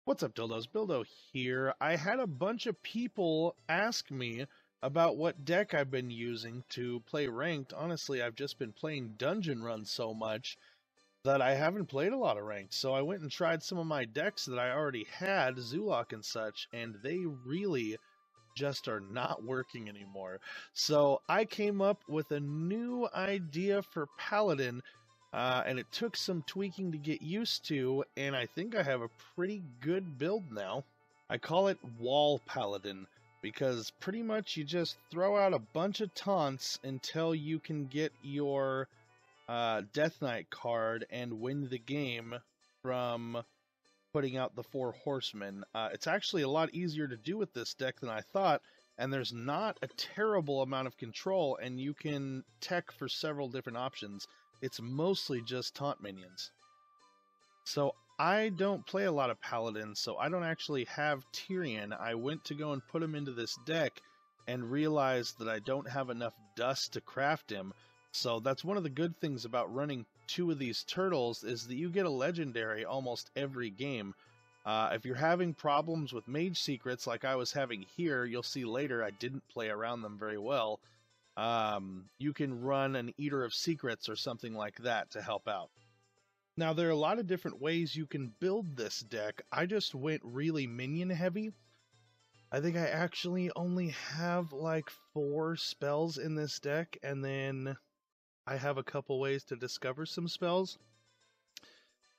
What's up, Dildos? Bildo here. I had a bunch of people ask me about what deck I've been using to play ranked. Honestly, I've just been playing dungeon runs so much that I haven't played a lot of ranked. So I went and tried some of my decks that I already had, Zulok and such, and they really just are not working anymore. So I came up with a new idea for Paladin, and it took some tweaking to get used to, and I think I have a pretty good build now. I call it Wall Paladin, because pretty much you just throw out a bunch of taunts until you can get your Death Knight card and win the game from putting out the 4 horsemen. It's actually a lot easier to do with this deck than I thought, and there's not a terrible amount of control, and you can tech for several different options. It's mostly just taunt minions. So I don't play a lot of paladins, so I don't actually have Tyrion. I went to go and put him into this deck and realized that I don't have enough dust to craft him. So that's one of the good things about running 2 of these turtles, is that you get a legendary almost every game. If you're having problems with mage secrets like I was having here, you'll see later I didn't play around them very well. You can run an Eater of Secrets or something like that to help out. Now, there are a lot of different ways you can build this deck. I just went really minion heavy. I think I actually only have like 4 spells in this deck, and then I have a couple ways to discover some spells.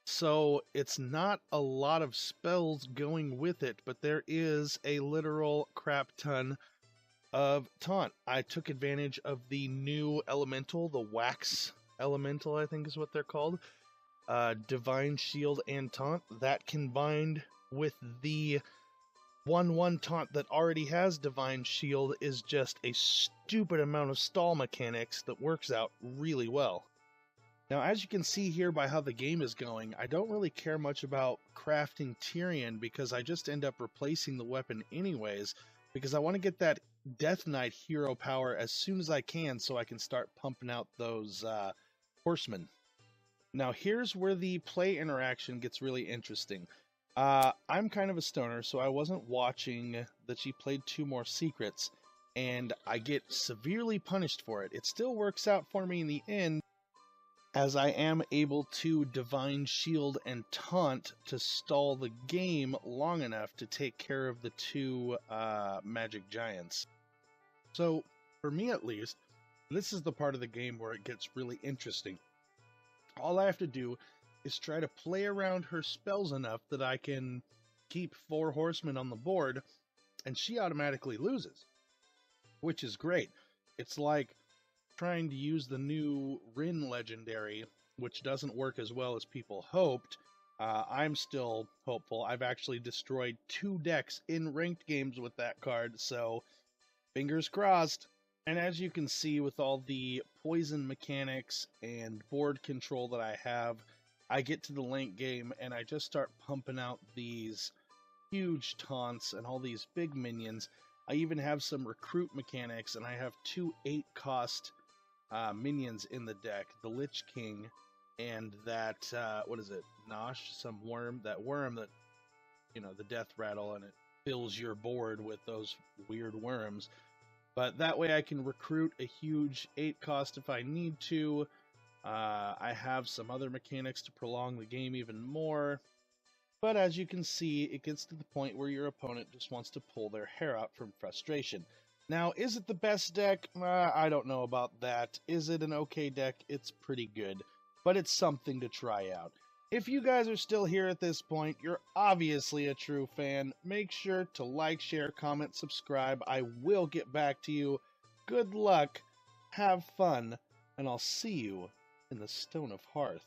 So it's not a lot of spells going with it, but there is a literal crap ton of taunt. I took advantage of the new elemental, the wax elemental, I think is what they're called. Divine Shield and Taunt. That combined with the 1/1 taunt that already has Divine Shield is just a stupid amount of stall mechanics that works out really well. Now, as you can see here by how the game is going, I don't really care much about crafting Tyrion because I just end up replacing the weapon anyways, because I want to get that Death Knight hero power as soon as I can so I can start pumping out those horsemen. Now, here's where the play interaction gets really interesting. I'm kind of a stoner, so I wasn't watching that she played 2 more secrets, and I get severely punished for it. It still works out for me in the end, as I am able to Divine Shield and Taunt to stall the game long enough to take care of the 2 magic giants. So, for me at least, this is the part of the game where it gets really interesting. All I have to do is try to play around her spells enough that I can keep 4 horsemen on the board, and she automatically loses, which is great. It's like trying to use the new Rin legendary, which doesn't work as well as people hoped. I'm still hopeful. I've actually destroyed 2 decks in ranked games with that card, so fingers crossed. And as you can see with all the poison mechanics and board control that I have, I get to the late game and I just start pumping out these huge taunts and all these big minions. I even have some recruit mechanics, and I have 2 8-cost minions in the deck, the Lich King and that, what is it, Nosh, some worm, that worm that, you know, the death rattle, and it fills your board with those weird worms. But that way I can recruit a huge 8-cost if I need to. I have some other mechanics to prolong the game even more. But as you can see, it gets to the point where your opponent just wants to pull their hair out from frustration. Now, is it the best deck? I don't know about that. Is it an okay deck? It's pretty good, but it's something to try out. If you guys are still here at this point, you're obviously a true fan. Make sure to like, share, comment, subscribe. I will get back to you. Good luck, have fun, and I'll see you in the Stone of Hearth.